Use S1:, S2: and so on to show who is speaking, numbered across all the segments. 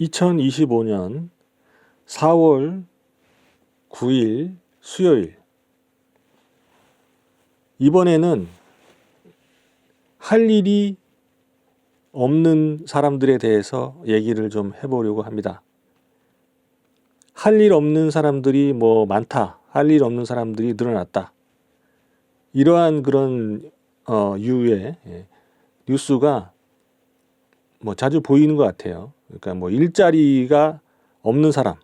S1: 2025년 4월 9일 수요일. 이번에는 할 일이 없는 사람들에 대해서 얘기를 좀 해보려고 합니다. 할 일 없는 사람들이 많다. 할 일 없는 사람들이 늘어났다. 이러한 그런 유의 뉴스가 자주 보이는 것 같아요. 그러니까 일자리가 없는 사람,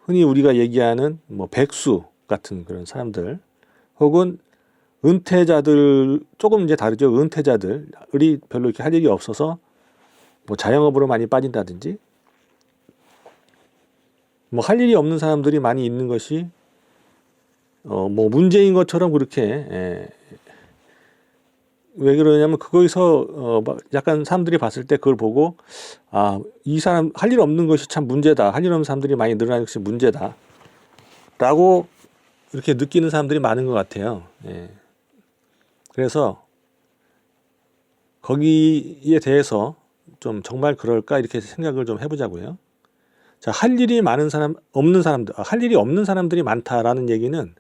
S1: 흔히 우리가 얘기하는 백수 같은 그런 사람들, 혹은 은퇴자들, 조금 이제 다르죠. 은퇴자들이 별로 이렇게 할 일이 없어서 자영업으로 많이 빠진다든지, 할 일이 없는 사람들이 많이 있는 것이 문제인 것처럼 그렇게 왜 그러냐면 그거에서 약간 사람들이 봤을 때 그걸 보고 이 사람 할 일 없는 것이 참 문제다. 할 일 없는 사람들이 많이 늘어나는 것이 문제다. 라고 이렇게 느끼는 사람들이 많은 것 같아요. 그래서 거기에 대해서 좀 정말 그럴까 이렇게 생각을 좀 해보자고요. 자, 할 일이 없는 사람들이 많다라는 얘기는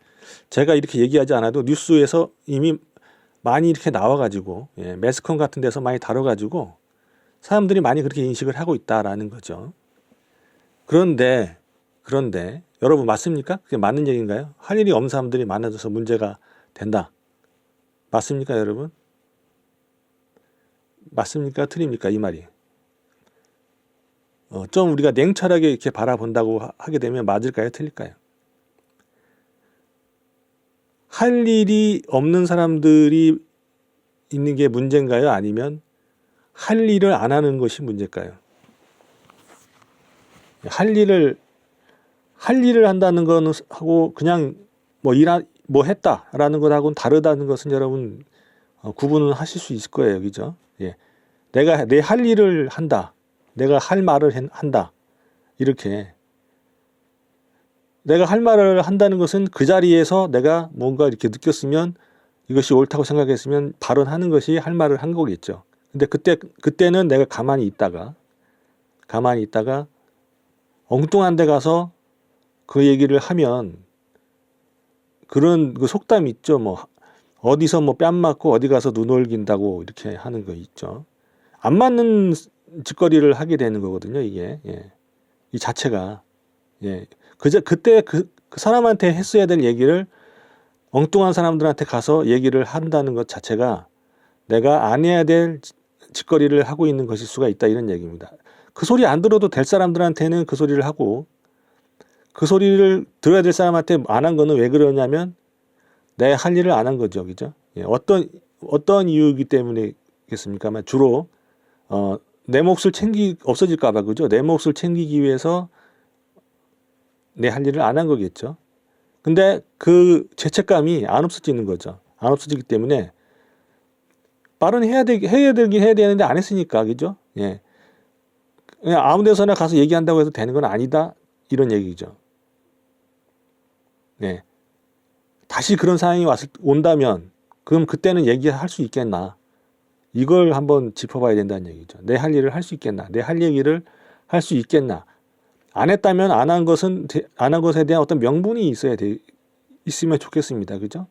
S1: 제가 이렇게 얘기하지 않아도 뉴스에서 이미 많이 이렇게 나와가지고 매스컴 같은 데서 많이 다뤄가지고 사람들이 많이 그렇게 인식을 하고 있다라는 거죠. 그런데 여러분 맞습니까? 그게 맞는 얘기인가요? 할 일이 없는 사람들이 많아져서 문제가 된다. 맞습니까, 여러분? 맞습니까? 틀립니까? 이 말이. 좀 우리가 냉철하게 이렇게 바라본다고 하게 되면 맞을까요? 틀릴까요? 할 일이 없는 사람들이 있는 게 문제인가요? 아니면 할 일을 안 하는 것이 문제일까요? 할 일을 한다는 거는 하고 그냥 했다라는 것하고는 다르다는 것은 여러분 구분을 하실 수 있을 거예요. 그죠? 내가 내 할 일을 한다. 내가 할 말을 한다. 이렇게. 내가 할 말을 한다는 것은 그 자리에서 내가 뭔가 이렇게 느꼈으면 이것이 옳다고 생각했으면 발언하는 것이 할 말을 한 거겠죠. 근데 그때는 내가 가만히 있다가 엉뚱한 데 가서 그 얘기를 하면 그런 그 속담 있죠. 어디서 뺨 맞고 어디 가서 눈 올긴다고 이렇게 하는 거 있죠. 안 맞는 짓거리를 하게 되는 거거든요, 이게. 이 자체가. 그때 그 사람한테 했어야 될 얘기를 엉뚱한 사람들한테 가서 얘기를 한다는 것 자체가 내가 안 해야 될 짓거리를 하고 있는 것일 수가 있다, 이런 얘기입니다. 그 소리 안 들어도 될 사람들한테는 그 소리를 하고, 그 소리를 들어야 될 사람한테 안 한 거는 왜 그러냐면 내 할 일을 안 한 거죠. 그죠? 어떤 이유이기 때문이겠습니까? 주로 내 몫을 없어질까 봐, 그죠? 내 몫을 챙기기 위해서 내 할 일을 안 한 거겠죠. 근데 그 죄책감이 안 없어지는 거죠. 안 없어지기 때문에 말은 해야 되는데 안 했으니까, 그죠? 그냥 아무 데서나 가서 얘기한다고 해서 되는 건 아니다, 이런 얘기죠. 다시 그런 상황이 온다면 그럼 그때는 얘기할 수 있겠나? 이걸 한번 짚어봐야 된다는 얘기죠. 내 할 일을 할 수 있겠나? 내 할 얘기를 할 수 있겠나? 안 했다면 안 한 것에 대한 어떤 명분이 있으면 좋겠습니다. 그죠?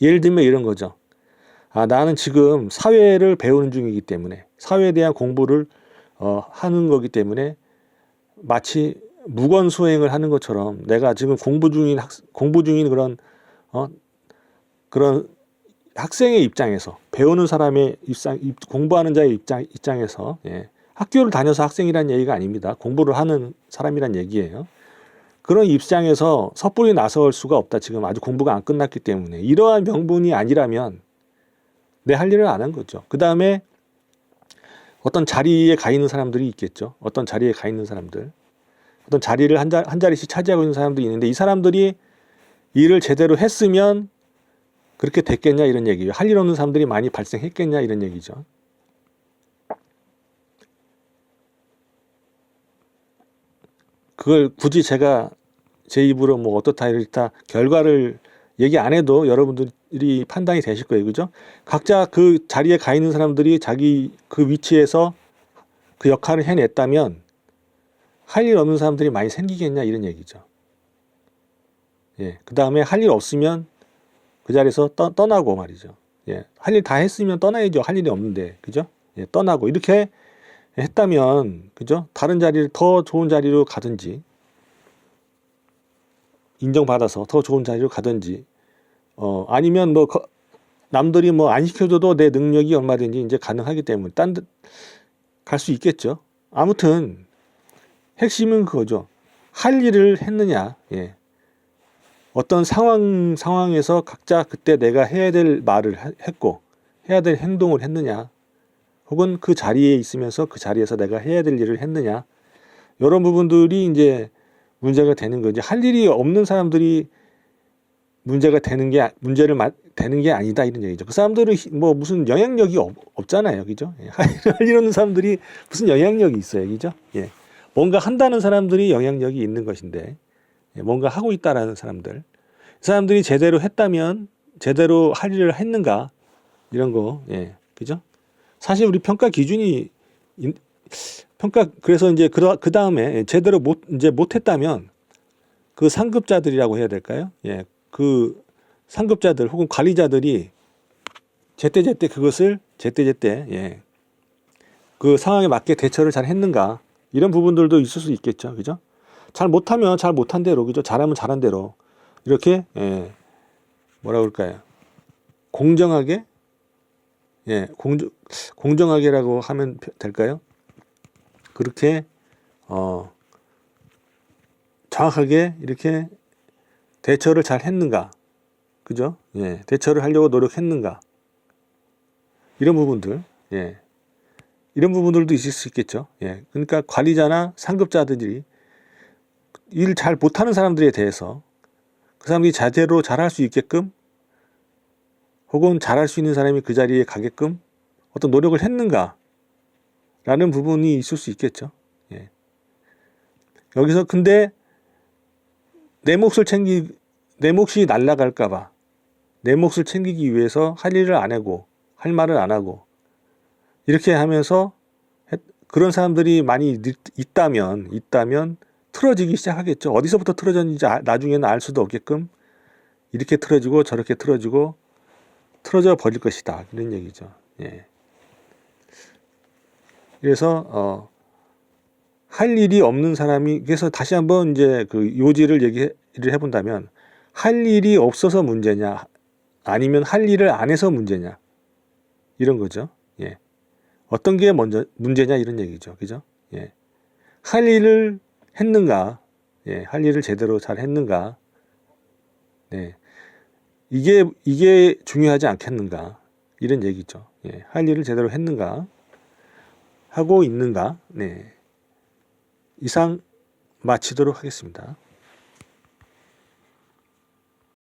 S1: 예를 들면 이런 거죠. 나는 지금 사회를 배우는 중이기 때문에, 사회에 대한 공부를 하는 거기 때문에 마치 무건 수행을 하는 것처럼 내가 지금 공부 중인 그런 학생의 입장에서, 배우는 사람의 공부하는 자의 입장에서, 학교를 다녀서 학생이란 얘기가 아닙니다. 공부를 하는 사람이란 얘기예요. 그런 입장에서 섣불리 나설 수가 없다. 지금 아직 공부가 안 끝났기 때문에. 이러한 명분이 아니라면 내 할 일을 안 한 거죠. 그 다음에 어떤 자리에 가 있는 사람들이 있겠죠. 어떤 자리에 가 있는 사람들. 어떤 자리를 한 자리씩 차지하고 있는 사람들이 있는데 이 사람들이 일을 제대로 했으면 그렇게 됐겠냐, 이런 얘기예요. 할 일 없는 사람들이 많이 발생했겠냐, 이런 얘기죠. 그걸 굳이 제가 제 입으로 어떻다 이렇다 결과를 얘기 안 해도 여러분들이 판단이 되실 거예요. 그죠? 각자 그 자리에 가 있는 사람들이 자기 그 위치에서 그 역할을 해냈다면 할 일 없는 사람들이 많이 생기겠냐 이런 얘기죠. 예. 그 다음에 할 일 없으면 그 자리에서 떠나고 말이죠. 예. 할 일 다 했으면 떠나야죠. 할 일이 없는데. 그죠? 예. 떠나고. 이렇게 했다면, 그죠? 다른 자리를 더 좋은 자리로 가든지, 인정받아서 더 좋은 자리로 가든지, 아니면 뭐, 남들이 뭐 안 시켜줘도 내 능력이 얼마든지 이제 가능하기 때문에 딴 데 갈 수 있겠죠. 아무튼, 핵심은 그거죠. 할 일을 했느냐, 예. 어떤 상황에서 각자 그때 내가 해야 될 말을 했고, 해야 될 행동을 했느냐, 혹은 그 자리에 있으면서 그 자리에서 내가 해야 될 일을 했느냐, 이런 부분들이 이제 문제가 되는 거지. 할 일이 없는 사람들이 문제가 되는 게 아니다 이런 얘기죠. 그 사람들은 뭐 무슨 영향력이 없잖아요, 그죠? 예. 할 일 없는 사람들이 무슨 영향력이 있어요, 그죠? 예. 뭔가 한다는 사람들이 영향력이 있는 것인데, 예. 뭔가 하고 있다라는 사람들, 그 사람들이 제대로 했다면 제대로 할 일을 했는가 이런 거, 예, 그죠? 사실 우리 평가 기준이 그래서 이제 그 다음에 제대로 못했다면 그 상급자들이라고 해야 될까요? 예, 그 상급자들 혹은 관리자들이 제때제때 그것을 제때제때 예, 그 상황에 맞게 대처를 잘 했는가 이런 부분들도 있을 수 있겠죠, 그죠? 잘 못하면 잘 못한 대로, 그죠? 잘하면 잘한 대로 이렇게 예, 뭐라 그럴까요? 공정하게 예, 공정하게라고 하면 될까요? 그렇게 정확하게 이렇게 대처를 잘 했는가, 그죠? 예, 대처를 하려고 노력했는가 이런 부분들, 예, 이런 부분들도 있을 수 있겠죠. 예, 그러니까 관리자나 상급자들이 일 잘 못하는 사람들에 대해서 그 사람들이 제대로 잘할 수 있게끔 혹은 잘할 수 있는 사람이 그 자리에 가게끔 어떤 노력을 했는가 라는 부분이 있을 수 있겠죠. 예. 여기서 근데 내 몫이 날아갈까봐 내 몫을 챙기기 위해서 할 일을 안 하고 할 말을 안 하고 이렇게 하면서 그런 사람들이 많이 있다면 틀어지기 시작하겠죠. 어디서부터 틀어졌는지 나중에는 알 수도 없게끔 이렇게 틀어지고 저렇게 틀어지고 틀어져 버릴 것이다. 이런 얘기죠. 예. 그래서 할 일이 없는 사람이 그래서 다시 한번 이제 그 요지를 얘기를 해본다면 할 일이 없어서 문제냐 아니면 할 일을 안 해서 문제냐 이런 거죠. 예. 어떤 게 먼저 문제냐 이런 얘기죠. 그죠? 예. 할 일을 했는가? 예. 할 일을 제대로 잘 했는가? 네. 이게 중요하지 않겠는가? 이런 얘기죠. 예. 할 일을 제대로 했는가? 하고 있는가? 네. 이상 마치도록 하겠습니다.